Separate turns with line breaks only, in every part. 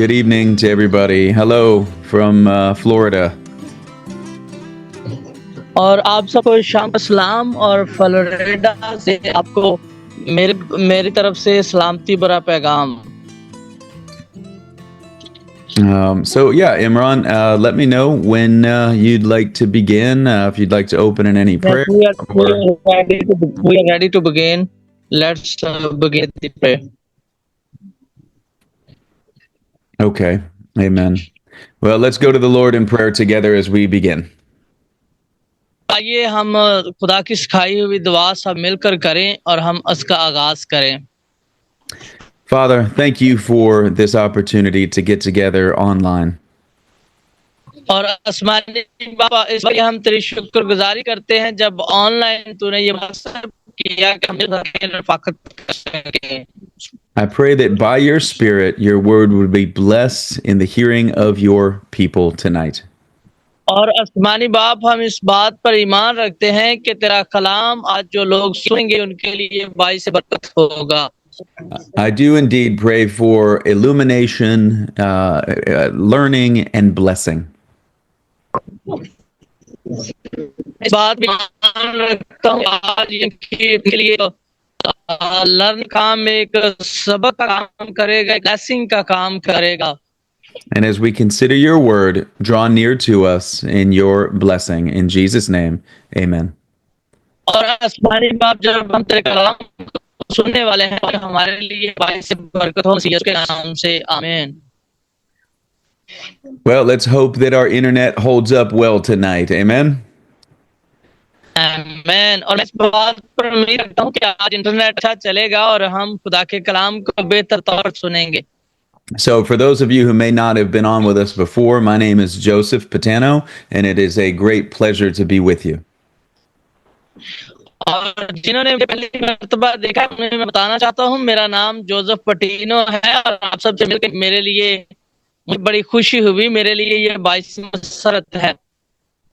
Good evening to everybody. Hello from Florida.
और आप सबको शाम का सलाम और फ्लोरिडा से आपको मेरे मेरी तरफ से सलामती भरा पैगाम।
So yeah, Imran, let me know when you'd like to begin. If you'd like to open in any
Yes,
prayer.
we are ready to begin. Let's begin the prayer.
Okay, amen. Well, let's go to the Lord in prayer together as we begin.
आइए हम खुदा की सिखाई हुई दुआ सब मिलकर करें और हम उसका आगाज करें।
Father, thank you for this opportunity to get together online.
और आसमानी बाबा, इस लिए हम तेरी शुक्रगुजारी करते हैं जब ऑनलाइन तूने ये मकसद किया कि हम मिलकर रफाकत कर सकें।
I pray that by your Spirit, your word would be blessed in the hearing of your people tonight.
और आसमानी बाप, हम इस बात पर ईमान रखते हैं कि तेरा कलाम आज जो लोग सुनेंगे उनके लिए बाइस बरकत होगा।
I do indeed pray for illumination, learning, and blessing.
इस बात में ईमान रखता हूँ आज इनके लिए लर्न काम एक सबक का काम करेगा, ब्लेसिंग का काम करेगा।
And as we consider your word, draw near to us in your blessing. In Jesus' name, amen.
और आसमानी बाप, जब हम तेरे कलाम सुनने वाले हैं और हमारे लिए बाइस बरकत हो मसीह के नाम से, आमीन।
Well, let's hope that our internet holds up well tonight. Amen.
आमीन। और मैं इस बात पर उम्मीद रखता हूँ कि आज इंटरनेट अच्छा चलेगा और हम खुदा के कलाम को बेहतर तौर पर सुनेंगे।
So, for those of you who may not have been on with us before, my name is Joseph Patano, and it is a great pleasure to be with you.
और जिन्होंने पहली मर्तबा देखा उन्हें मैं बताना चाहता हूँ, मेरा नाम जोसेफ पटीनो है और आप सबसे मिलकर मेरे लिए बड़ी खुशी हुई। मेरे लिए ये बाइस मसरत है।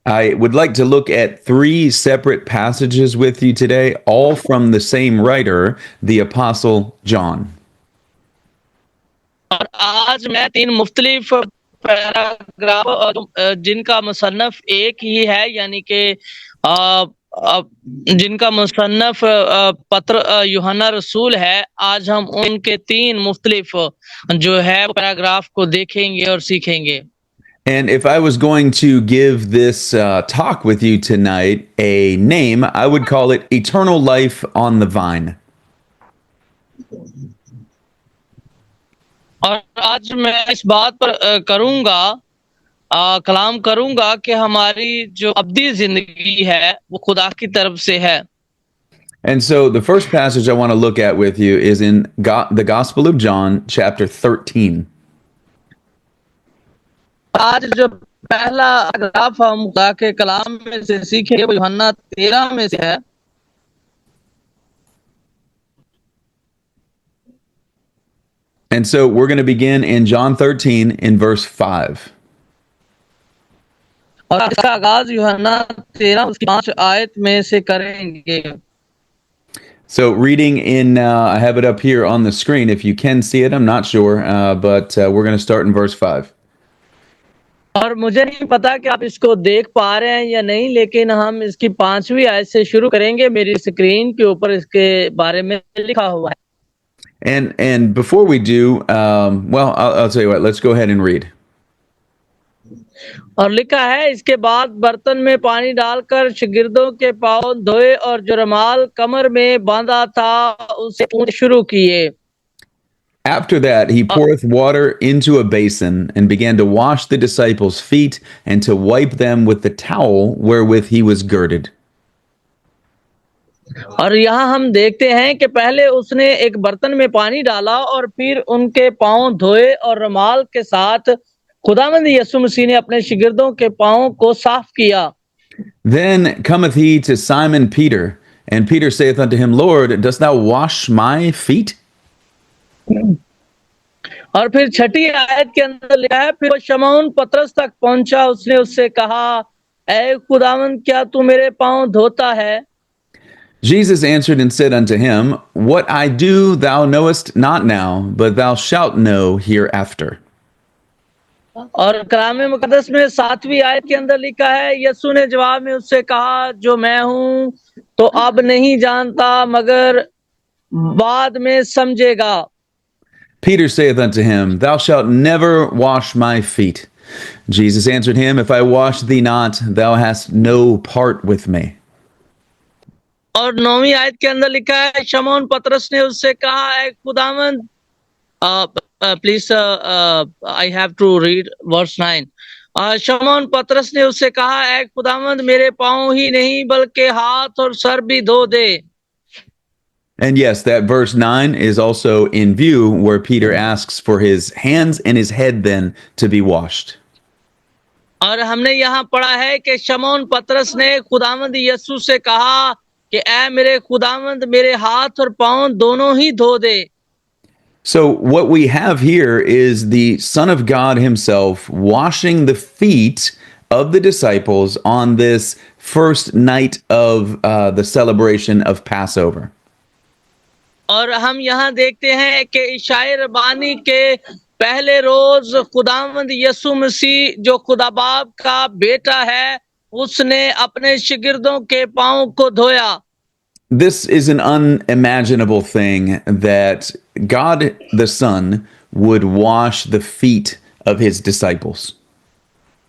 I would like to look at three separate passages with you today, all from the same writer, the Apostle John.
और आज मैं तीन मुख्तलिफ पैराग्राफ जिनका मुसन्नफ एक ही है, यानी कि जिनका मुसन्नफ पत्र यूहन्ना रसूल है, आज हम उनके तीन मुख्तलिफ जो है पैराग्राफ को देखेंगे और सीखेंगे।
And if I was going to give this talk with you tonight a name, I would call it Eternal Life on the Vine.
और आज मैं इस बात पर कलाम करूंगा कि हमारी जो अब्दी जिंदगी है वो खुदा की तरफ से है।
And so the first passage I want to look at with you is in the Gospel of John, chapter 13.
आज जो पहला पैराग्राफ हम खुदा के कलाम में से सीखेंगे वो यूहन्ना 13 में से है।
And so we're going to begin in John 13 in verse 5.
और इसका आगाज यूहन्ना 13 उसकी 5 आयत में से करेंगे।
So reading in, I have it up here on the screen. If you can see it, I'm not sure, but we're going to start in verse 5.
और मुझे नहीं पता कि आप इसको देख पा रहे हैं या नहीं, लेकिन हम इसकी 5वीं आयत से शुरू करेंगे। मेरी स्क्रीन के ऊपर इसके बारे में लिखा हुआ है।
And before we do, well, I'll tell you what, let's go ahead and read.
और लिखा है, इसके बाद बर्तन में पानी डालकर शागिर्दों के पांव धोए और जो रुमाल कमर में बांधा था उसे पोंछना शुरू किए।
After that, he poureth water into a basin and began to wash the disciples' feet and to wipe them with the towel wherewith he was girded.
और यहाँ हम देखते हैं कि पहले उसने एक बर्तन में पानी डाला और फिर उनके पांव धोए और रुमाल के साथ खुदावंद यीशु मसीह ने अपने शागिर्दों के पांव को साफ किया।
Then cometh he to Simon Peter, and Peter saith unto him, Lord, dost thou wash my feet?
और फिर 6ठी आयत के अंदर लिखा है, फिर वो शमौन पतरस तक पहुंचा, उसने उससे कहा, ऐ खुदावंद, क्या तू मेरे पांव धोता है?
Jesus answered and said unto him, What I do thou knowest not now, but thou shalt know hereafter.
और कलाम मुकद्दस में 7वीं आयत के अंदर लिखा है, यीशु ने जवाब में उससे कहा, जो मैं हूँ तो अब नहीं जानता, मगर बाद में समझेगा।
Peter saith unto him, Thou shalt never wash my feet. Jesus answered him, If I wash thee not, thou hast no part with me.
और 9वीं आयत के अंदर लिखा है, शमौन पतरस ने उससे कहा, ऐ खुदावंद, please I have to read verse 9। शमौन पतरस ने उससे कहा, ऐ खुदावंद, मेरे पांव ही नहीं बल्कि हाथ और सर भी धो दे।
And yes, that verse 9 is also in view where Peter asks for his hands and his head then to be washed.
और हमने यहाँ पढ़ा है कि शमौन पतरस ने खुदावंद यीशु से कहा कि ऐ मेरे खुदावंद, मेरे हाथ और पांव दोनों ही धो दे।
So, what we have here is the Son of God himself washing the feet of the disciples on this first night of the celebration of Passover.
और हम यहाँ देखते हैं कि ईशाई रबानी के पहले रोज खुदावंद यीशु मसीह, जो खुदा बाप का बेटा है, उसने अपने शिगिर्दों के पांव को धोया।
This is an unimaginable thing that God the Son would wash the feet of his disciples.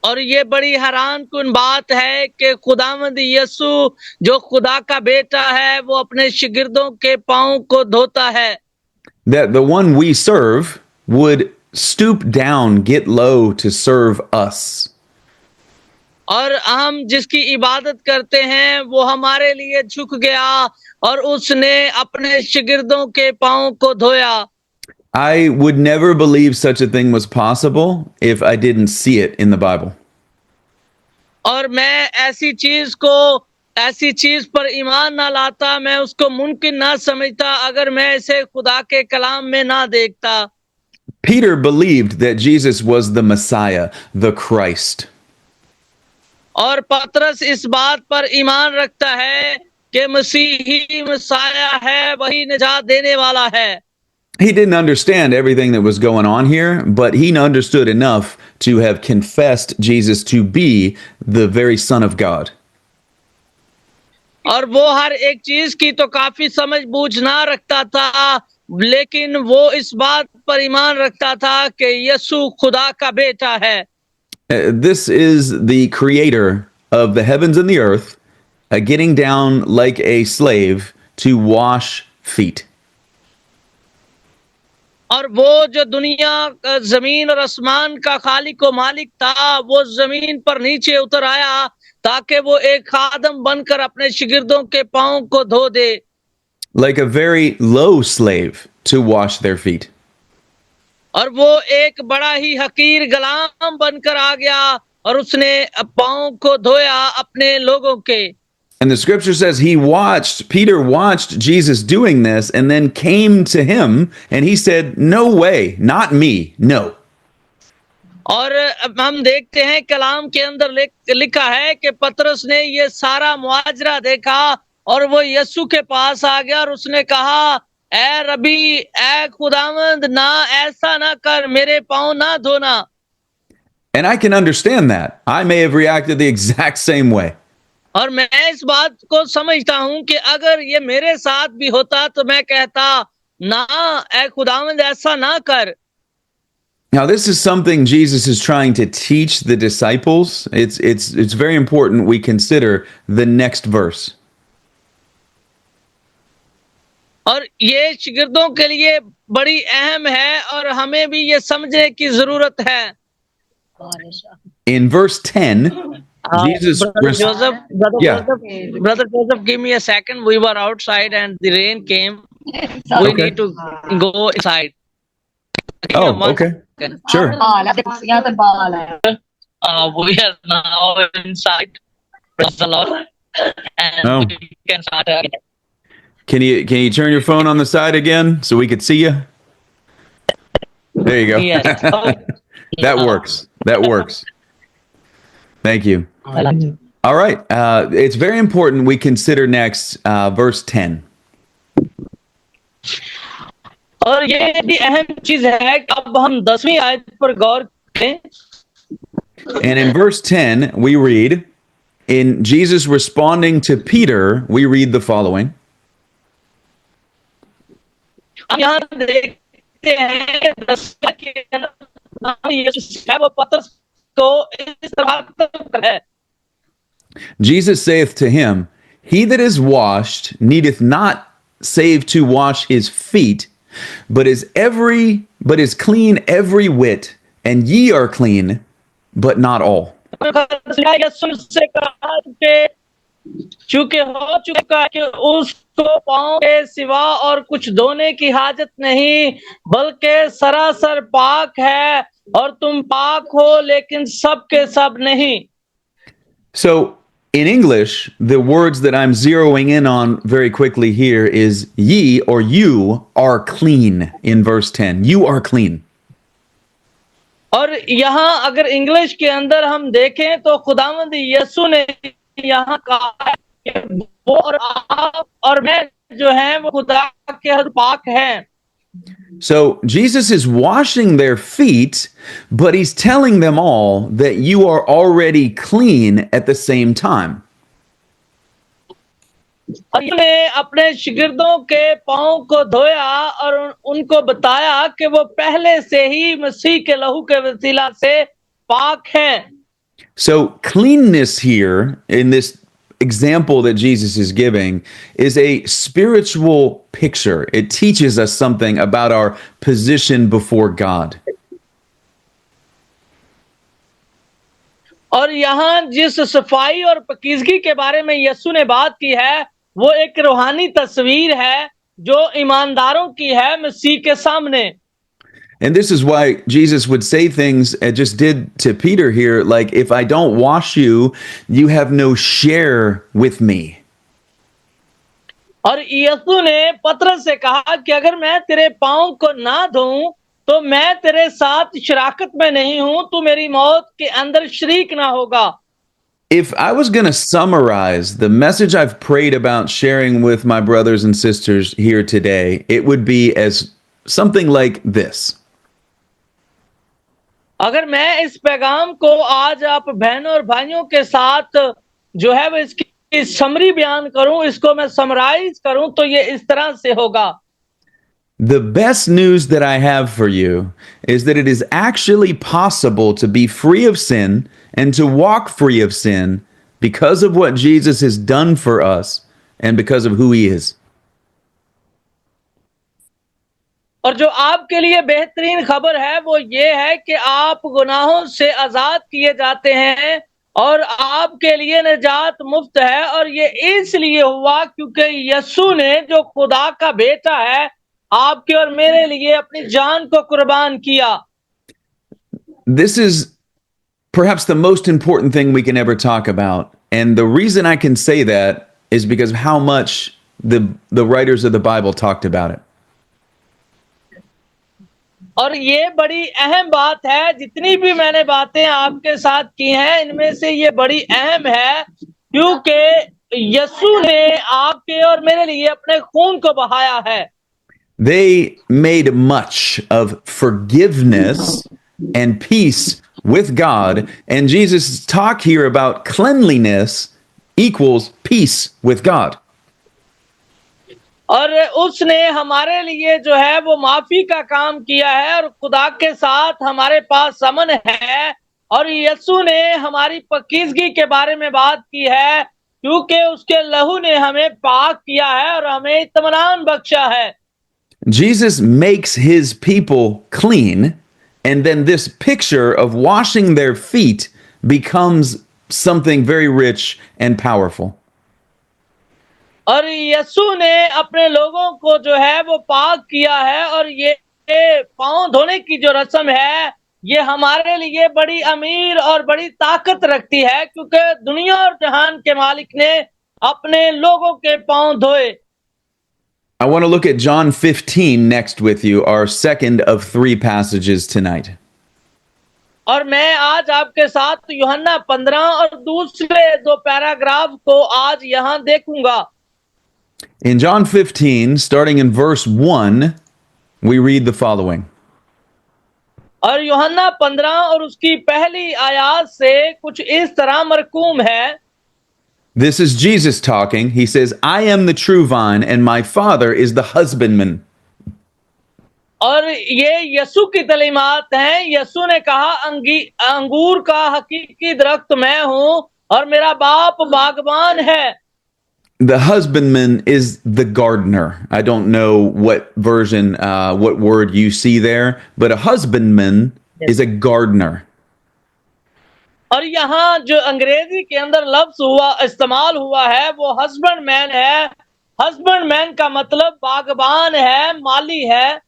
और ये बड़ी हैरानकुन बात है कि खुदावंद यीशु, जो खुदा का बेटा है, वो अपने शिगिर्दों के पांव को धोता है।
That the one we serve would stoop down, get low to serve us.
और हम जिसकी इबादत करते हैं, वो हमारे लिए झुक गया और उसने अपने शिगिर्दों के पांव को धोया।
I would never believe such a thing was possible if I didn't see it in the Bible.
और मैं ऐसी चीज पर ईमान ना लाता, मैं उसको मुमकिन ना समझता अगर मैं इसे खुदा के कलाम में ना देखता।
Peter believed that Jesus was the Messiah, the Christ.
और पतरस इस बात पर ईमान रखता है कि मसीह ही मसाया है, वही निजात देने वाला है।
He didn't understand everything that was going on here, but he understood enough to have confessed Jesus to be the very Son of God.
और वो हर एक चीज की तो काफी समझ बूझ ना रखता था, लेकिन वो इस बात पर ईमान रखता था कि यीशु खुदा का बेटा है।
This is the creator of the heavens and the earth, getting down like a slave to wash feet.
और वो जो दुनिया, जमीन और आसमान का खालिक और मालिक था, वो जमीन पर नीचे उतर आया ताकि वो एक खादम बनकर अपने शिगिर्दों के पांव को धो दे।
Like a very low slave to wash their feet.
और वो एक बड़ा ही हकीर गुलाम बनकर आ गया और उसने पांव को धोया अपने लोगों के।
And the scripture says Peter watched Jesus doing this and then came to him and he said, No way, not me, no.
और हम देखते हैं कलाम के अंदर लिखा है कि पतरस ने ये सारा मुआजरा देखा और वो यीशु के पास आ गया और उसने कहा, ऐ रबी, ऐ खुदावंद, ना ऐसा ना कर, मेरे पांव ना धोना।
And I can understand that. I may have reacted the exact same way.
और मैं इस बात को समझता हूं कि अगर ये मेरे साथ भी होता तो मैं कहता, ना ऐ खुदावंद, ऐसा ना कर।
Now, this is something Jesus is trying to teach the disciples. It's very important we consider the next verse.
और ये शिगिर्दों के लिए बड़ी अहम है और हमें भी ये समझने की जरूरत है।
In verse 10, Jesus
Brother Joseph, give me a second. We were outside and the rain came. We need to go inside.
Oh, okay. Sure.
We are now inside. Praise the Lord. And
Oh.
we can start again.
Can you turn your phone on the side again so we could see you? There you go.
Yes. Oh,
That works. That works. Thank you. All right. It's very important we consider next verse 10.
और ये भी अहम चीज है कि अब हम 10वीं आयत पर गौर करें
And in verse 10, we read, in Jesus responding to Peter, we read the following.
हम यहाँ देखते हैं 10 के अंदर यीशु है वो पतरस को इस तरह है.
Jesus saith to him, he that is washed needeth not save to wash his feet, but is clean every whit, and ye are clean, but not all.
यीशु से कहा कि चूंकि हो चुका है कि उसको पांव के सिवा और कुछ धोने की हाजत नहीं, बल्कि सरासर पाक है, और तुम पाक हो लेकिन सब के सब नहीं.
So in English, the words that I'm zeroing in on very quickly here is ye, or you are clean in verse 10. You are clean.
और यहाँ अगर इंग्लिश के अंदर हम देखें तो खुदावंद यीशु ने यहाँ कहा है कि वो और आप और मैं जो हैं वो खुदा के हर पाक हैं.
So Jesus is washing their feet, but he's telling them all that you are already clean at the same time.
और उसने अपने शिगिर्दों के पांव को धोया और उनको बताया कि वो पहले से ही मसीह के लहू के वसीला से पाक हैं.
So cleanness here in this example that Jesus is giving is a spiritual picture. It teaches us something about our position before God.
और यहाँ जिस सफाई और पाकीज़गी के बारे में यीशु ने बात की है वो एक रूहानी तस्वीर है जो ईमानदारों की है मसीह के सामने.
And this is why Jesus would say things it just did to Peter here, like, if I don't wash you, you have no share with me.
और यीशु ने पतरस से कहा कि अगर मैं तेरे पांव को ना धोऊं तो मैं तेरे साथ शराकत में नहीं हूं, तू मेरी मौत के अंदर शरीक ना होगा.
If I was going to summarize the message I've prayed about sharing with my brothers and sisters here today, it would be as something like this.
अगर मैं इस पैगाम को आज आप बहनों और भाइयों के साथ जो है वो इसकी समरी बयान करूं, इसको मैं समराइज करूं तो ये इस तरह से होगा.
The best news that I have for you is that it is actually possible to be free of sin and to walk free of sin because of what Jesus has done for us and because of who he is.
और जो आपके लिए बेहतरीन खबर है वो ये है कि आप गुनाहों से आजाद किए जाते हैं और आपके लिए निजात मुफ्त है, और ये इसलिए हुआ क्योंकि यीशु ने जो खुदा का बेटा है आपके और मेरे लिए अपनी जान को कुर्बान किया.
This is perhaps the most important thing we can ever talk about. And the reason I can say that is because of how much the writers of the Bible talked about it.
और ये बड़ी अहम बात है, जितनी भी मैंने बातें आपके साथ की हैं इनमें से ये बड़ी अहम है क्योंकि यीशु ने आपके और मेरे लिए अपने खून को बहाया है.
They made much of forgiveness and peace with God, and Jesus' talk here about cleanliness equals peace with God.
और उसने हमारे लिए जो है वो माफी का काम किया है और खुदा के साथ हमारे पास समन है, और यीशु ने हमारी पाकीज़गी के बारे में बात की है क्योंकि उसके लहू ने हमें पाक किया है और हमें इत्मीनान बख्शा है.
Jesus makes his people clean, and then this picture of washing their feet becomes something very rich and powerful.
और यीशु ने अपने लोगों को जो है वो पाक किया है, और ये पांव धोने की जो रस्म है ये हमारे लिए बड़ी अमीर और बड़ी ताकत रखती है क्योंकि दुनिया और जहान के मालिक ने अपने लोगों के पांव धोए.
I want to look at John 15 next with you, our second of 3 passages tonight.
और मैं आज आपके साथ यूहन्ना 15 और दूसरे 2 पैराग्राफ को आज यहाँ देखूंगा.
In John 15, starting in verse 1, we read the following.
और यूहन्ना 15 और उसकी पहली आयत से कुछ इस तरह मरकूम है।
This is Jesus talking. He says, I am the true vine, and my Father is the husbandman.
और ये यीशु की तलीमात हैं। यीशु ने कहा अंगूर का हकीकी दरख्त मैं हूँ और मेरा बाप बागबान है।
The husbandman is the gardener. I don't know what version, what word you see there, but a husbandman is a gardener.
और यहाँ जो अंग्रेजी के अंदर लफ्ज इस्तेमाल हुआ है वो हस्बैंड मैन है। हस्बैंड मैन का मतलब बागबान है, माली है।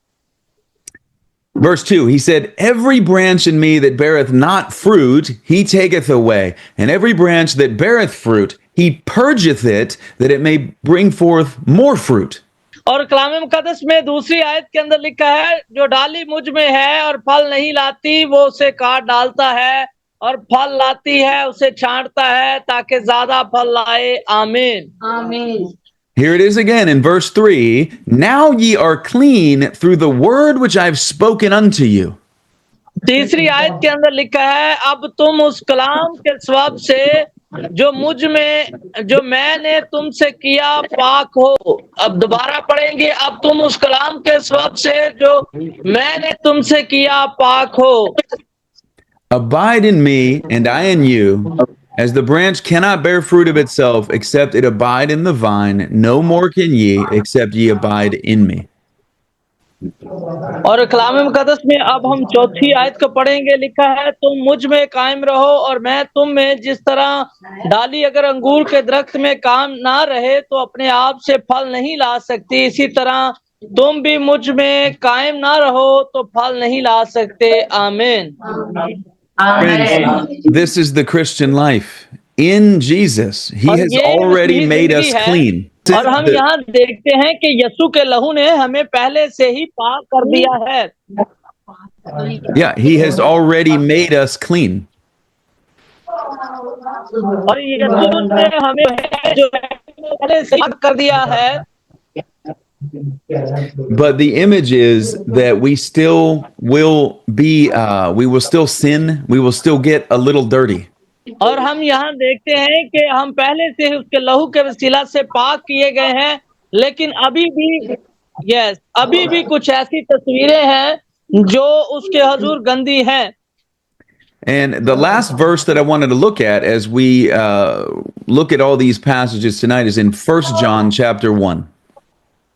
Verse 2, he said, Every branch in me that beareth not fruit, he taketh away. And every branch that beareth fruit, he purgeth it, that it may bring forth more fruit.
और कलाम मुकद्दस में दूसरी आयत के अंदर लिखा है, जो डाली मुझ में है और फल नहीं लाती वो उसे काट डालता है, और फल लाती है उसे छांटता है ताकि ज्यादा फल लाए। आमीन।
Amen.
Here it is again in verse 3. Now ye are clean through the word which I have spoken unto you.
तीसरी आयत के अंदर लिखा है, अब तुम उस कलाम के स्वभाव से जो मैंने तुमसे किया पाक हो। अब दोबारा पढ़ेंगे, अब तुम उस कलाम के स्वभाव से जो मैंने तुमसे किया पाक हो।
Abide in me, and I in you. As the branch cannot bear fruit of itself except it abide in the vine, no more can ye except ye abide in me.
और कलाम मुकद्दस में अब हम चौथी आयत को पढ़ेंगे। लिखा है, तुम मुझ में कायम रहो और मैं तुम में। जिस तरह डाली अगर अंगूर के दरख्त में काम ना रहे तो अपने आप से फल नहीं ला सकती, इसी तरह तुम भी मुझ में कायम ना रहो तो फल नहीं ला सकते। आमीन।
Friends, this is the Christian life. In Jesus, He
और
has
ये
already
मसीही
made us
जिंदगी है।
clean.
और हम यहाँ देखते हैं कि यीशु के लहू ने हमें पहले से ही पाक कर दिया है।
Yeah, He has already made us clean.
और यीशु ने हमें जो पहले से पाक कर दिया है।
But the image is that we still will be, we will still sin, we will still get a little dirty.
और हम यहाँ देखते हैं कि हम पहले से ही उसके लहू के वसीला से पाक किए गए हैं, लेकिन अभी भी कुछ ऐसी तस्वीरें हैं जो उसके हजूर गंदी हैं।
And the last verse that I wanted to look at as we look at all these passages tonight is in 1 John chapter 1.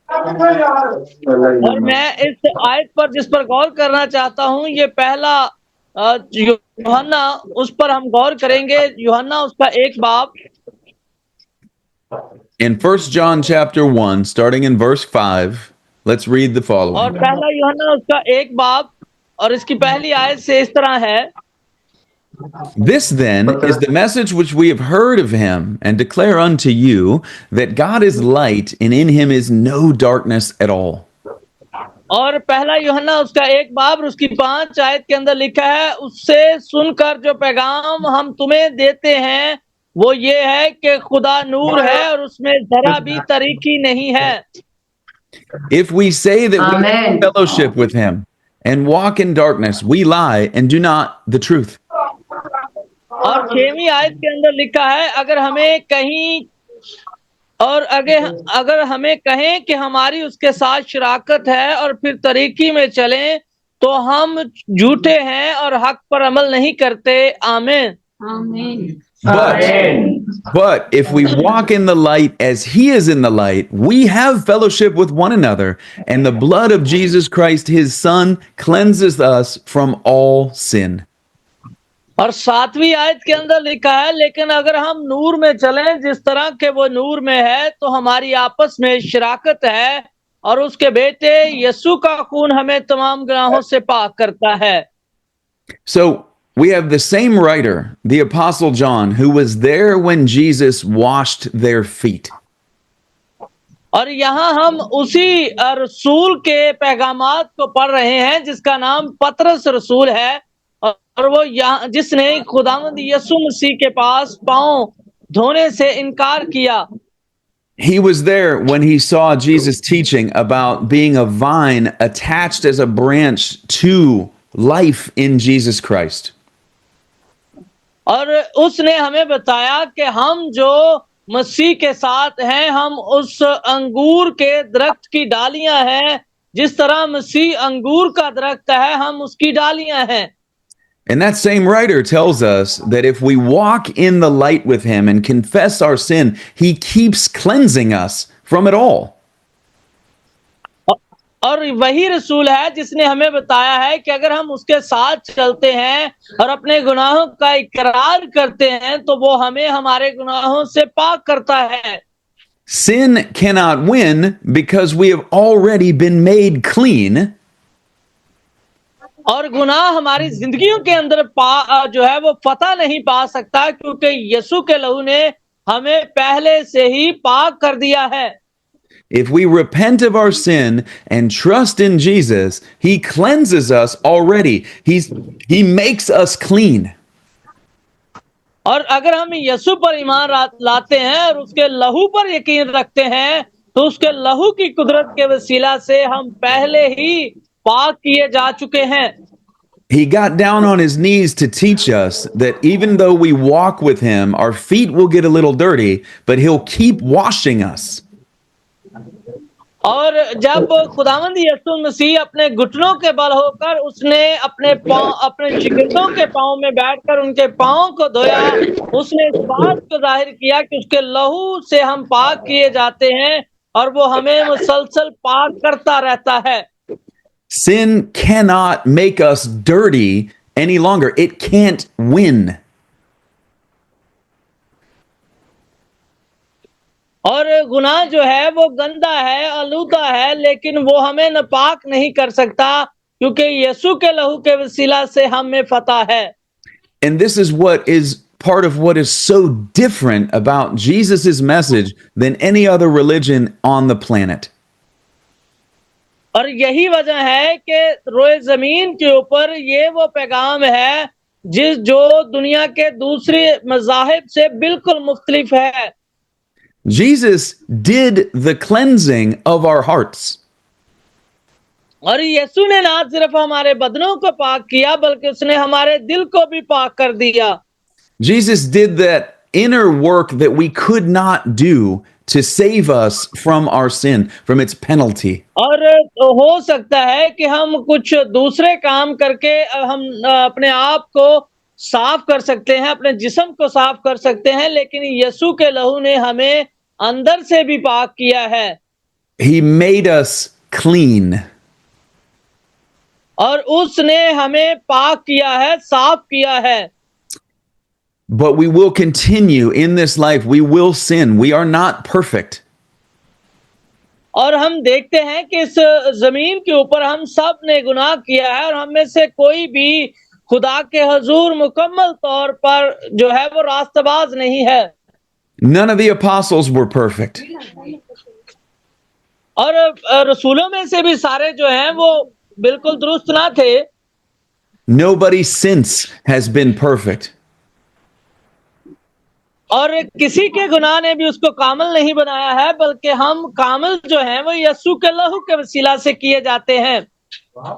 और मैं इस आयत पर जिस पर गौर करना चाहता हूँ, ये पहला यूहन्ना, उस पर हम गौर करेंगे। यूहन्ना उसका एक बाब।
In 1 John chapter 1, starting in verse 5, let's read the
और
following.
पहला यूहन्ना उसका एक बाब और इसकी पहली आयत से इस तरह है,
This then is the message which we have heard of him and declare unto you, that God is light and in him is no darkness at all.
और पहला यूहन्ना उसका एक बाब उसकी 5 आयत के अंदर लिखा है, उससे सुनकर जो पैगाम हम तुम्हें देते हैं वो ये है कि खुदा नूर है और उसमें जरा भी तारीकी नहीं है।
If we say that we have
Amen.
fellowship with him and walk in darkness, we lie and do not the truth.
और 6वीं आयत के अंदर लिखा है, अगर हमें कहें कि हमारी उसके साथ शराकत है और फिर तरीकी में चलें तो हम झूठे हैं और हक पर अमल नहीं करते। आमीन।
Amen.
But if we walk in the light as he is in the light, we have fellowship with one another, and the blood of Jesus Christ, his son, cleanses us from all sin.
और 7वीं आयत के अंदर लिखा है, लेकिन अगर हम नूर में चलें जिस तरह के वो नूर में है तो हमारी आपस में शराकत है और उसके बेटे यीशु का खून हमें तमाम गुनाहों से पाक करता है।
So we have the same writer, the Apostle John, who was there when Jesus washed their feet.
और यहाँ हम उसी रसूल के पैगामात को पढ़ रहे हैं जिसका नाम पतरस रसूल है, और वो यहाँ जिसने खुदावंद यीशु मसीह के पास पांव धोने से इनकार किया।
He was there when he saw Jesus teaching about being a vine attached as a branch to life in Jesus Christ.
और उसने हमें बताया कि हम जो मसीह के साथ हैं, हम उस अंगूर के दरख्त की डालियां हैं। जिस तरह मसीह अंगूर का दरख्त है, हम उसकी डालियां हैं।
And that same writer tells us that if we walk in the light with him and confess our sin, he keeps cleansing us from it all.
और वही रसूल है जिसने हमें बताया है कि अगर हम उसके साथ चलते हैं और अपने गुनाहों का इकरार करते हैं, तो वो हमें हमारे गुनाहों से पाक करता है।
Sin cannot win because we have already been made clean.
और गुनाह हमारी जिंदगियों के अंदर जो है वो फतह नहीं पा सकता, क्योंकि यीशु के लहू ने हमें पहले से ही पाक कर दिया है।
If we repent of our sin and trust in Jesus, he cleanses us already. He makes us clean.
और अगर हम यीशु पर ईमान लाते हैं और उसके लहू पर यकीन रखते हैं, तो उसके लहू की कुदरत के वसीला से हम पहले ही पाक किए जा चुके हैं।
He got down on his knees to teach us that even though we walk with him, our feet will get a little dirty, but he'll keep washing us.
और जब खुदावंद यीशु मसीह अपने घुटनों के बल होकर उसने अपने शिगिर्दों के पांव में बैठकर उनके पांव को धोया, उसने इस बात को जाहिर किया कि उसके लहू से हम पाक किए जाते हैं और वो हमें मुसलसल पाक करता रहता है।
Sin cannot make us dirty any longer. It can't win.
और गुनाह जो है वो गंदा है, आलूदा है, लेकिन वो हमें नापाक नहीं कर सकता, क्योंकि यीशु के लहू के वसीला से हम में फतह है।
And this is what is part of what is so different about Jesus's message than any other religion on the planet.
और यही वजह है कि रोए जमीन के ऊपर ये वो पैगाम है जो दुनिया के दूसरे मज़ाहिब से बिल्कुल मुख्तलिफ है।
Jesus did the cleansing of our hearts.
और यीशु ने ना सिर्फ हमारे बदनों को पाक किया, बल्कि उसने हमारे दिल को भी पाक कर दिया।
Jesus did that inner work that we could not do to save us from our sin, from its penalty.
और हो सकता है कि हम कुछ दूसरे काम करके हम अपने आप को साफ कर सकते हैं, अपने जिस्म को साफ कर सकते हैं, लेकिन यीशु के लहू ने हमें अंदर से भी पाक किया है।
He made us clean.
और उसने हमें पाक किया है, साफ किया है।
But we will continue in this life. We will sin. We are not perfect.
और हम देखते हैं कि इस जमीन के ऊपर हम सब ने गुनाह किया है, और हम में से कोई भी खुदा के हजूर मुकम्मल तौर पर जो है वो रास्तबाज नहीं है।
None of the apostles were perfect.
और रसूलों में से भी सारे जो हैं वो बिल्कुल दुरुस्त ना थे।
Nobody since has been perfect.
और किसी के गुनाह ने भी उसको कामिल नहीं बनाया है, बल्कि हम कामिल जो हैं वो यीशु के लहू के वसीला से किए जाते हैं।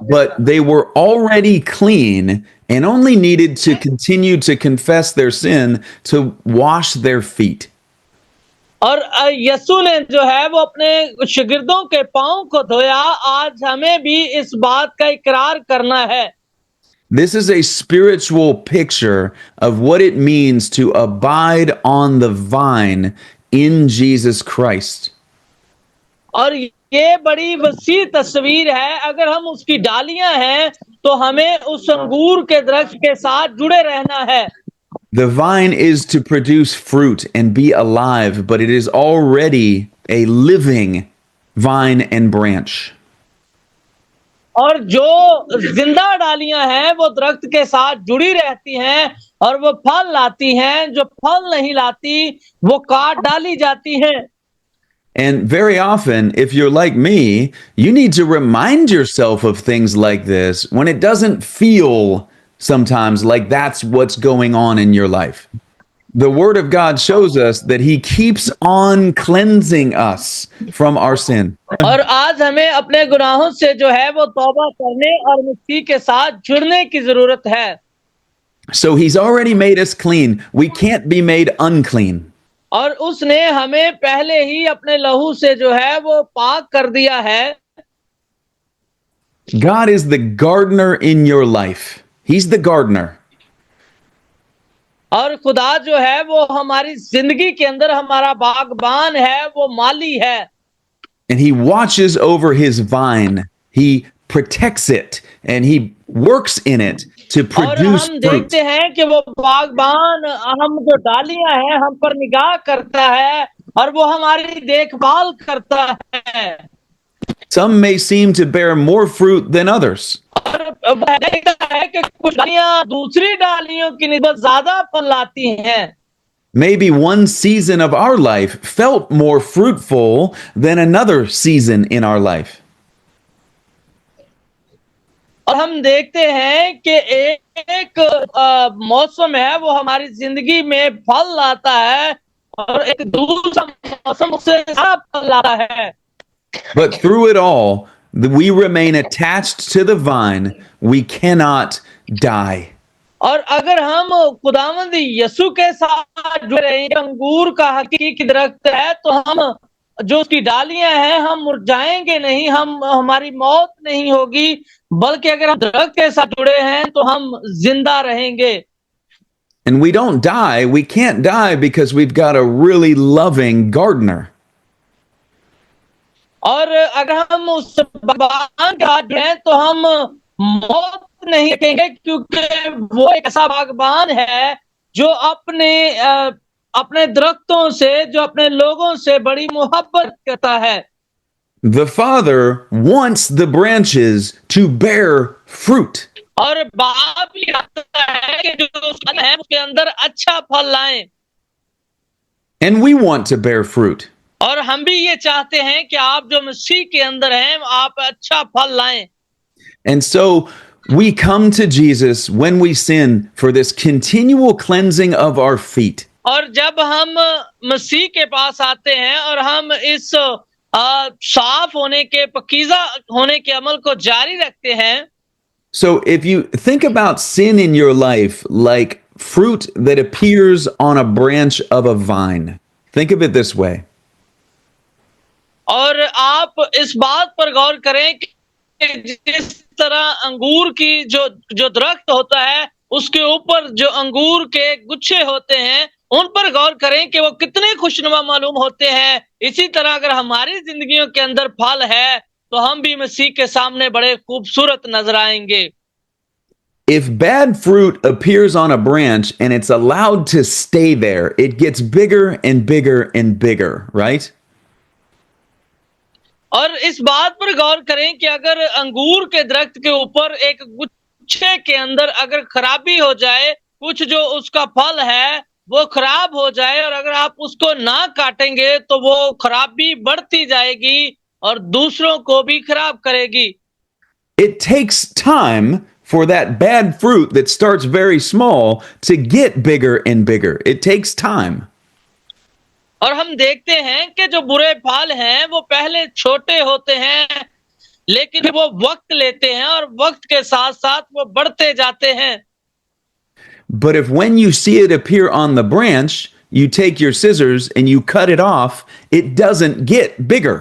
But they were already clean and only needed to continue to confess their sin to wash their feet.
और यीशु ने जो है वो अपने शिगिर्दों के पांव को धोया। आज हमें भी इस बात का इकरार करना है।
This is a spiritual picture of what it means to abide on the vine in Jesus Christ.
और ये बड़ी वसी तस्वीर है। अगर हम उसकी डालियां हैं, तो हमें उस अंगूर के दरख्त के साथ जुड़े रहना है।
The vine is to produce fruit and be alive, but it is already a living vine and branch.
और जो जिंदा डालियां हैं वो दरख्त के साथ जुड़ी रहती हैं और वो फल लाती हैं। जो फल नहीं लाती वो काट डाली जाती हैं।
And very often, if you're like me, you need to remind yourself of things like this when it doesn't feel sometimes like that's what's going on in your life. The word of God shows us that he keeps on cleansing us from our sin.
और आज हमें अपने गुनाहों से जो है वो तौबा करने और मसीह के साथ जुड़ने की जरूरत है।
So he's already made us clean. We can't be made unclean.
और उसने हमें पहले ही अपने लहू से जो है वो पाक कर दिया है।
God is the gardener in your life. He's the gardener.
और खुदा जो है वो हमारी जिंदगी के अंदर हमारा बागबान है, वो माली है।
And he watches over his vine. He protects it and he works in it to
और
produce
हम
fruit.
देखते हैं कि वो बागबान हम जो डालियां हैं हम पर निगाह करता है और वो हमारी देखभाल करता है।
Some may seem to bear more fruit than others.
और देखता है कि कुछ डालियां दूसरी डालियों की निस्बत ज्यादा फल लाती हैं।
Maybe one season of our life felt more fruitful than another season in our life.
और हम देखते हैं कि एक मौसम है वो हमारी जिंदगी में फल लाता है और एक दूसरा मौसम उससे ज्यादा फल लाता है।
But through it all, we remain attached to the vine. We cannot die.
और अगर हम खुदावंद यीशु के साथ जुड़े रहे, अंगूर का हकीकी दरख्त है, तो हम जो उसकी डालियां हैं हम मुरझाएंगे नहीं, हमारी मौत नहीं होगी, बल्कि अगर हम दरख्त के साथ जुड़े हैं तो हम जिंदा रहेंगे।
And we don't die. We can't die because we've got a really loving gardener.
और अगर हम उस बागबान के साथ जुड़े तो हम मौत नहीं देखेंगे, क्योंकि वो एक ऐसा बागबान है जो अपने दरख्तों से, जो अपने लोगों से बड़ी मोहब्बत करता है।
The Father wants the branches to bear fruit.
और बाप भी चाहता है कि जो फल है उसके अंदर अच्छा फल लाएं।
And we want to bear fruit.
और हम भी ये चाहते हैं कि आप जो मसीह के अंदर हैं आप अच्छा फल लाएं।
And so we come to Jesus when we sin for this continual cleansing of our feet.
और जब हम मसीह के पास आते हैं और हम इस साफ होने के, पकीज़ा होने के अमल को जारी रखते हैं।
So if you think about sin in your life like fruit that appears on a branch of a vine, think of it this way.
और आप इस बात पर गौर करें कि जिस तरह अंगूर की जो दरख्त होता है उसके ऊपर जो अंगूर के गुच्छे होते हैं उन पर गौर करें कि वो कितने खुशनुमा मालूम होते हैं। इसी तरह अगर हमारी जिंदगियों के अंदर फल है तो हम भी मसीह के सामने बड़े खूबसूरत नजर आएंगे।
If bad fruit appears on a branch and it's allowed to stay there, it gets bigger and bigger and bigger, right?
और इस बात पर गौर करें कि अगर अंगूर के दरख्त के ऊपर एक गुच्छे के अंदर अगर खराबी हो जाए, कुछ जो उसका फल है वो खराब हो जाए और अगर आप उसको ना काटेंगे तो वो खराबी बढ़ती जाएगी और दूसरों को भी खराब करेगी।
It takes time for that bad fruit that starts very small to get bigger and bigger. It takes time.
और हम देखते हैं कि जो बुरे फल हैं वो पहले छोटे होते हैं लेकिन वो वक्त लेते हैं और वक्त के साथ साथ वो बढ़ते जाते हैं।
But if when you see it appear on the branch, you take your scissors and you cut it off, it doesn't get bigger.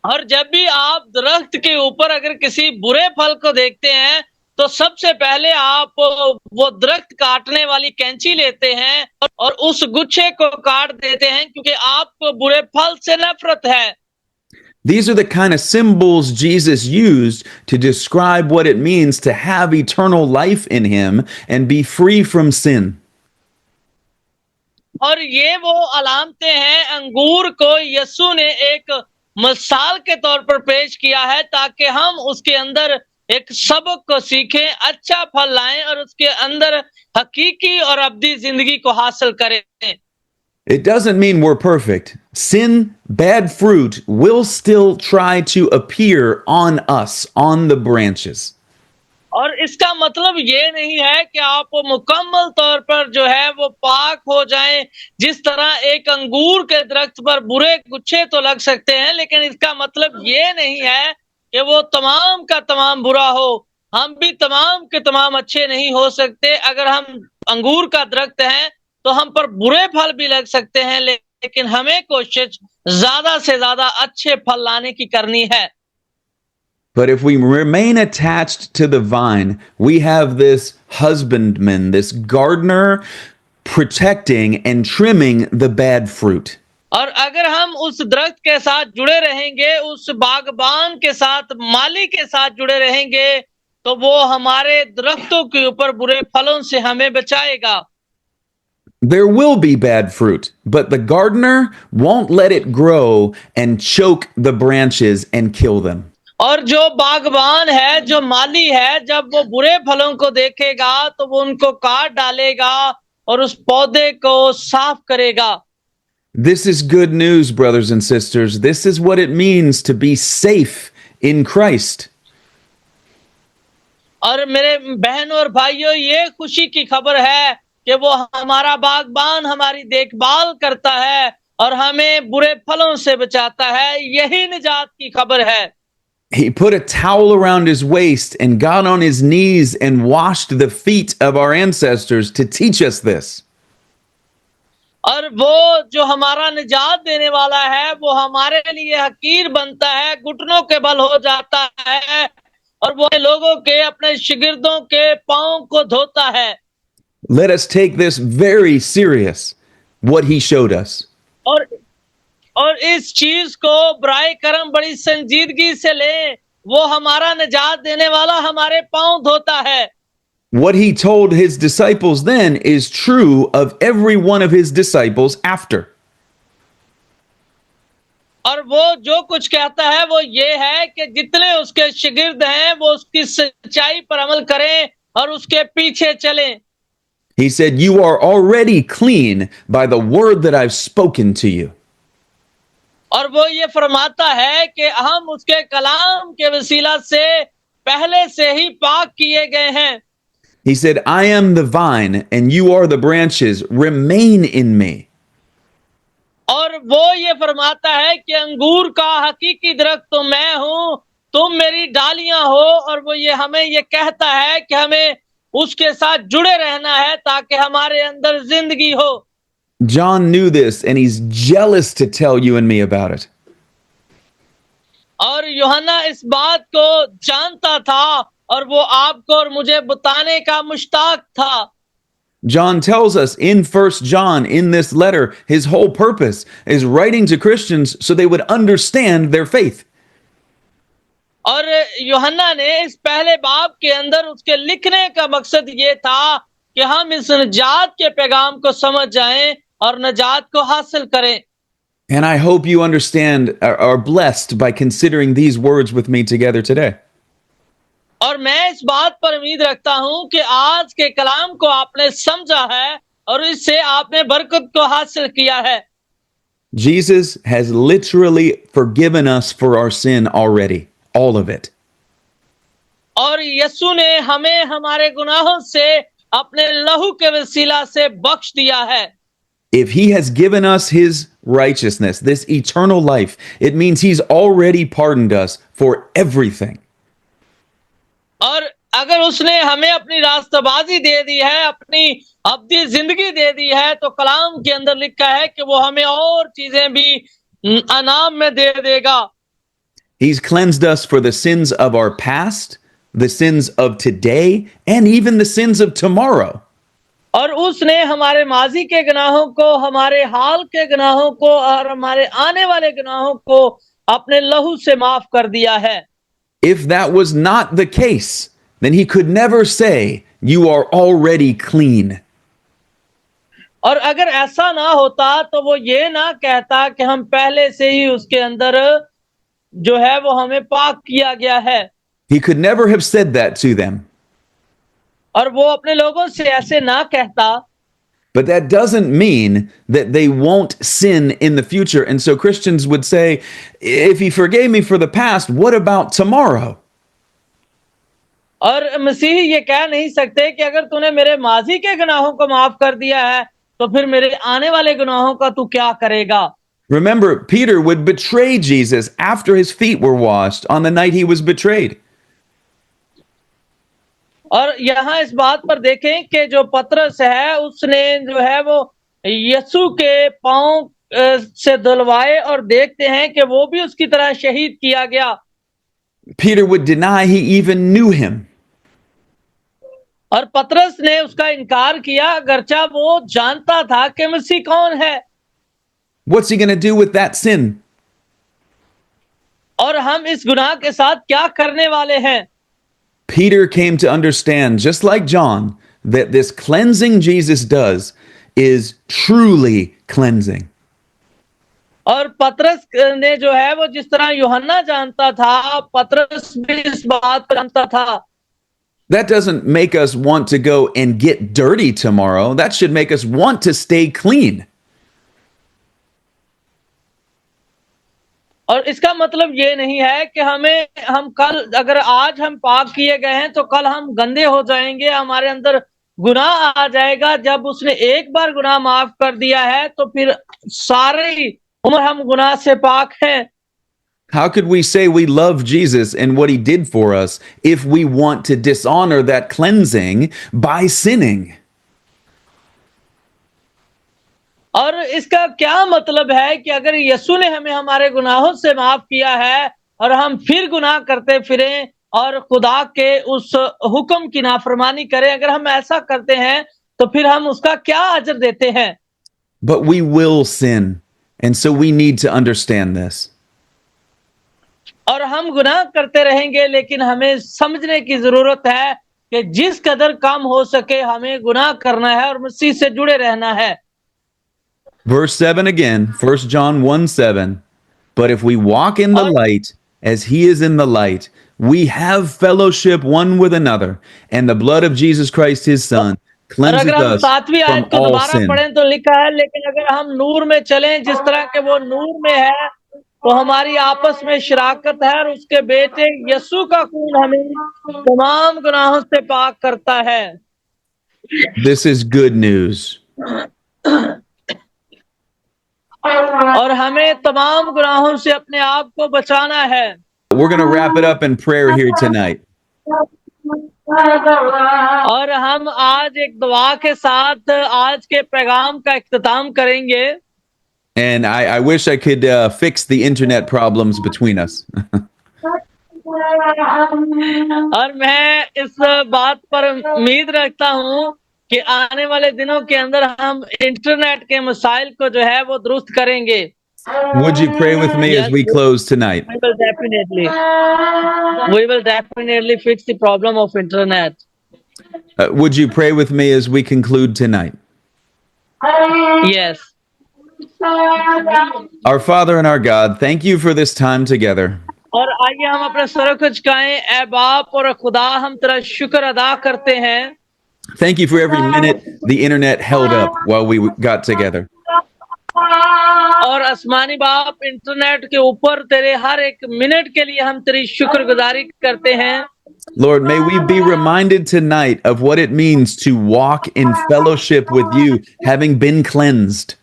और जब भी आप दरख्त के ऊपर अगर किसी बुरे फल को देखते हैं तो सबसे पहले आप वो दरख्त काटने वाली कैंची लेते हैं और उस गुच्छे को काट देते हैं, क्योंकि आपको बुरे फल से नफरत है।
These are the kind of symbols Jesus used to describe what it means to have eternal life in him and be free from sin.
और ये वो अलामतें हैं अंगूर को यीशु ने एक मिसाल के तौर पर पेश किया है ताकि हम उसके अंदर एक सबक को सीखें, अच्छा फल लाएं और उसके अंदर हकीकी और अब्दी जिंदगी को हासिल करें।
It doesn't mean we're perfect. Sin, bad fruit, will still try to appear on us, on the branches.
और इसका मतलब ये नहीं है कि आप मुकम्मल तौर पर जो है वो पाक हो जाएं। जिस तरह एक अंगूर के दरख्त पर बुरे गुच्छे तो लग सकते हैं, लेकिन इसका मतलब ये नहीं है कि वो तमाम का तमाम बुरा हो। हम भी तमाम के तमाम अच्छे नहीं हो सकते। अगर हम अंगूर का दरख्त हैं तो हम पर बुरे फल भी लग सकते हैं, लेकिन हमें कोशिश ज्यादा से ज्यादा अच्छे फल लाने की करनी है।
But if we remain attached to the vine, we have this husbandman, this gardener protecting and trimming the bad fruit.
और अगर हम उस दरख्त के साथ जुड़े रहेंगे, उस बागबान के साथ, माली के साथ जुड़े रहेंगे, तो वो हमारे दरख्तों के ऊपर बुरे फलों से हमें बचाएगा।
There will be bad fruit, but the gardener won't let it grow and choke the branches and kill them.
और जो बागबान है, जो माली है, जब वो बुरे फलों को देखेगा तो वो उनको काट डालेगा और उस पौधे को साफ करेगा।
This is good news, brothers and sisters. This is what it means to be safe in Christ.
और मेरे बहनों और भाइयों, ये खुशी की खबर है कि वो हमारा बागबान हमारी देखभाल करता है और हमें बुरे फलों से बचाता है। यही निजात की खबर है।
He put a towel around his waist and got on his knees and washed the feet of our ancestors to teach us this.
और वो जो हमारा निजात देने वाला है, वो हमारे लिए हकीर बनता है, घुटनों के बल हो जाता है और वो लोगों के, अपने शिगिर्दों के पांव को धोता है।
Let us take this very serious, what he showed us.
और इस चीज को बराए करम बड़ी संजीदगी से ले। वो हमारा निजात देने वाला हमारे पांव धोता है।
What he told his disciples then is true of every one of his disciples after.
और वो जो कुछ कहता है वो ये है कि जितने उसके शिगिर्द हैं वो उसकी सच्चाई पर अमल करें और उसके पीछे चलें।
He said, "You are already clean by the word that I've spoken to you."
और वो ये फरमाता है कि हम उसके कलाम के वसीला से पहले से ही पाक किए गए हैं।
He said, "I am the vine and you are the branches. Remain in me."
और वो ये फरमाता है कि अंगूर का हकीकी दरख्त तो मैं हूं, तुम मेरी डालियां हो। और वो ये हमें ये कहता है कि हमें उसके साथ जुड़े रहना है ताकि हमारे अंदर जिंदगी हो।
John knew this and he's jealous to tell you and me about it.
और यूहन्ना इस बात को जानता था और वो आपको और मुझे बताने का मुश्ताक था।
John tells us in 1 John, in this letter, his whole purpose is writing to Christians so they would understand their faith.
और यूहन्ना ने इस पहले बाब के अंदर उसके लिखने का मकसद ये था कि हम इस निजात के पैगाम को समझ जाएं और निजात को हासिल करें।
And I hope you understand, are blessed by considering these words with me together today.
और मैं इस बात पर उम्मीद रखता हूं कि आज के कलाम को आपने समझा है और इससे आपने बरकत को हासिल किया है।
Jesus has literally forgiven us for our sin already, all of it.
और यीशु ने हमें हमारे गुनाहों से अपने लहू के वसीला से बख्श दिया है।
If he has given us his righteousness, this eternal life, it means he's already pardoned us for everything.
और अगर उसने हमें अपनी रास्ताबाजी दे दी है, अपनी अब्दी जिंदगी दे दी है, तो कलाम के अंदर लिखा है कि वो हमें और चीजें भी अनाम में दे देगा।
He's cleansed us for the sins of our past, the sins of today, and even the sins of tomorrow.
और उसने हमारे माजी के गुनाहों को, हमारे हाल के गुनाहों को और हमारे आने वाले गुनाहों को अपने लहू से माफ कर दिया है।
If that was not the case, then he could never say, "You are already clean."
और अगर ऐसा ना होता तो वो ये ना कहता कि हम पहले से ही उसके अंदर जो है वो हमें पाक किया गया है।
He could never have said that to them.
और वो अपने लोगों से ऐसे ना कहता।
But that doesn't mean that they won't sin in the future. And so Christians would say, if he forgave me for the past, what about tomorrow?
और मसीह ये कह नहीं सकते कि अगर तूने मेरे माजी के गुनाहों को माफ कर दिया है तो फिर मेरे आने वाले गुनाहों का तू क्या करेगा।
Remember, Peter would betray Jesus after his feet were washed on the night he was betrayed.
और यहाँ इस बात पर देखें कि जो पतरस है उसने जो है वो यीशु के पांव से धुलवाए और देखते हैं कि वो भी उसकी तरह शहीद किया गया।
Peter would deny he even knew him.
और पतरस ने उसका इनकार किया अगरचा वो जानता था कि मसीह कौन है।
What's he going to do with that sin?
और हम इस गुनाह के साथ क्या करने वाले हैं।
Peter came to understand, just like John, that this cleansing Jesus does is truly cleansing.
और पतरस ने जो है वो जिस तरह यूहन्ना जानता था पतरस भी इस बात को जानता था।
That doesn't make us want to go and get dirty tomorrow. That should make us want to stay clean.
और इसका मतलब ये नहीं है कि हम कल अगर आज हम पाक किए गए हैं तो कल हम गंदे हो जाएंगे, हमारे अंदर गुनाह आ जाएगा। जब उसने एक बार गुनाह माफ कर दिया है तो फिर सारी उम्र हम गुनाह से पाक हैं।
How could we say we love Jesus and what he did for us if we want to dishonor that cleansing by sinning?
और इसका क्या मतलब है कि अगर यीशु ने हमें हमारे गुनाहों से माफ किया है और हम फिर गुनाह करते फिरें और खुदा के उस हुक्म की नाफरमानी करें, अगर हम ऐसा करते हैं तो फिर हम उसका क्या अजर देते हैं।
But we will sin, and so we need to understand this.
और हम गुनाह करते रहेंगे, लेकिन हमें समझने की जरूरत है कि जिस कदर कम हो सके हमें गुनाह करना है और मसीह से जुड़े रहना है।
Verse 7 again, 1 John 1:7. But if we walk in the light as he is in the light, we have fellowship one with another, and the blood of Jesus Christ his son
और
cleanses
अगर हम
us
सातवीं
from
आयत को
all
दोबारा
sin.
पढ़ें तो लिखा है, लेकिन अगर हम नूर में चलें जिस तरह के वो नूर में है तो हमारी आपस में शराकत है और उसके बेटे यीशु का खून हमें तमाम गुनाहों से पाक करता है।
This is good news.
और हमें तमाम गुनाहों से अपने आप को बचाना है।
We're going to wrap it up in prayer here tonight.
और हम आज एक दुआ के साथ आज के पैगाम का इख्तिताम करेंगे।
And I wish I could fix the internet problems between us.
और मैं इस बात पर उम्मीद रखता हूँ कि आने वाले दिनों के अंदर हम इंटरनेट के मसाइल को जो है वो दुरुस्त करेंगे।
Would you pray with me as we close tonight?
We will definitely fix the problem of internet.
Would you pray with me as we conclude tonight?
Yes.
Our Father and our God, thank you for this time together.
और आइए हम अपने sir को झुकाएं। ऐ बाप और खुदा, हम तेरा शुक्र अदा करते हैं।
Thank you for every minute the internet held up while we got together.
और आसमानी बाप, इंटरनेट के ऊपर तेरे हर एक मिनट के लिए हम तेरी शुक्रगुजारी करते हैं।
Lord, may we be reminded tonight of what it means to walk in fellowship with you, having been cleansed.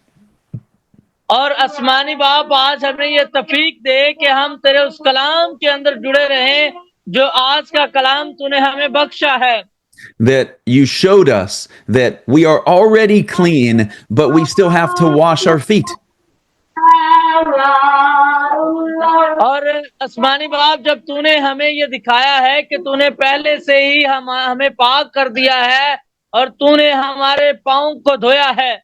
और आसमानी बाप, आज हमें ये तौफीक दे कि हम तेरे उस कलाम के अंदर जुड़े रहें जो आज का कलाम तूने हमें बख्शा है।
That you showed us that we are already clean, but we still have to wash our feet.
और आसमानी बाप, जब तूने हमें ये दिखाया है कि तूने पहले से ही हमें पाक कर दिया है और तूने हमारे पाँव को धोया है।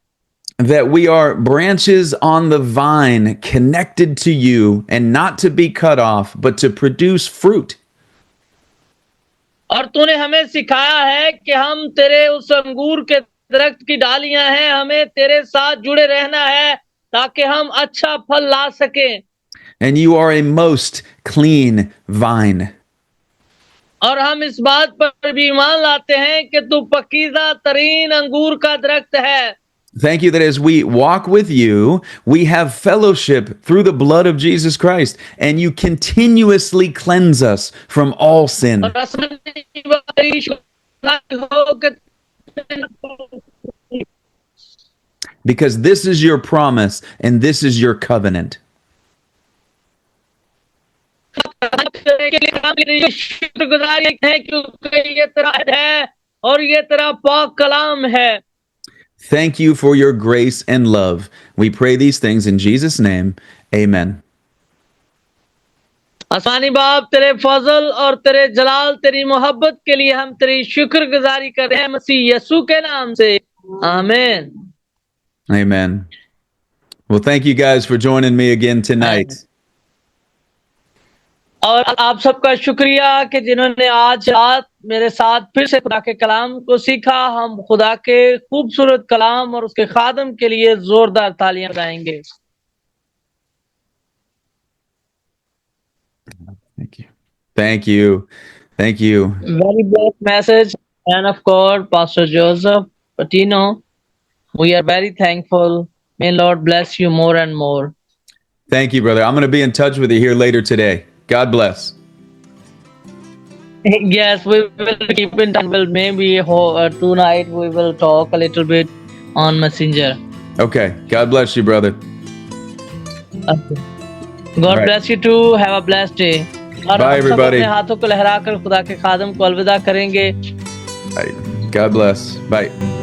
That we are branches on the vine connected to you and not to be cut off, but to produce fruit.
और तूने हमें सिखाया है कि हम तेरे उस अंगूर के दरख्त की डालियां हैं, हमें तेरे साथ जुड़े रहना है ताकि हम अच्छा फल ला सकें।
And you are a most clean vine.
और हम इस बात पर भी ईमान लाते हैं कि तू पकीज़ा तरीन अंगूर का दरख्त है।
Thank you that as we walk with you, we have fellowship through the blood of Jesus Christ, and you continuously cleanse us from all sin.
और आसमानी बारी शुक्रानी हो कि
Because this is your promise and this is your covenant.
के लिए हम तेरी शुक्रगुजारी है क्योंकि ये तेरा है और ये तेरा पाक कलाम है.
Thank you for your grace and love. We pray these things in Jesus' name. Amen.
आसमानी बाप तेरे फजल और तेरे जलाल तेरी मोहब्बत के लिए हम तेरी शुक्रगुजारी कर रहे हैं मसीह यीशु के नाम से. आमीन.
Amen. Well, thank you guys for joining me again tonight.
और आप सबका शुक्रिया कि जिन्होंने आज रात मेरे साथ फिर से खुदा के कलाम को सीखा. हम खुदा के खूबसूरत कलाम और उसके खादम के लिए जोरदार तालियां बजाएंगे.
Thank you. Thank you. Thank you.
Very blessed message, man of God, Pastor Joseph Patino. We are very thankful. May Lord bless you more and more.
Thank you, brother. I'm going to be in touch with you here later today. God bless.
Yes, we will keep in touch. Well, maybe tonight we will talk a little bit on Messenger.
Okay. God bless you, brother.
Okay. God
Right.
bless you too. Have a blessed day. और
Bye,
हम सब
everybody.
अपने हाथों को लहराकर खुदा के खादम को अलविदा करेंगे.
God bless. Bye.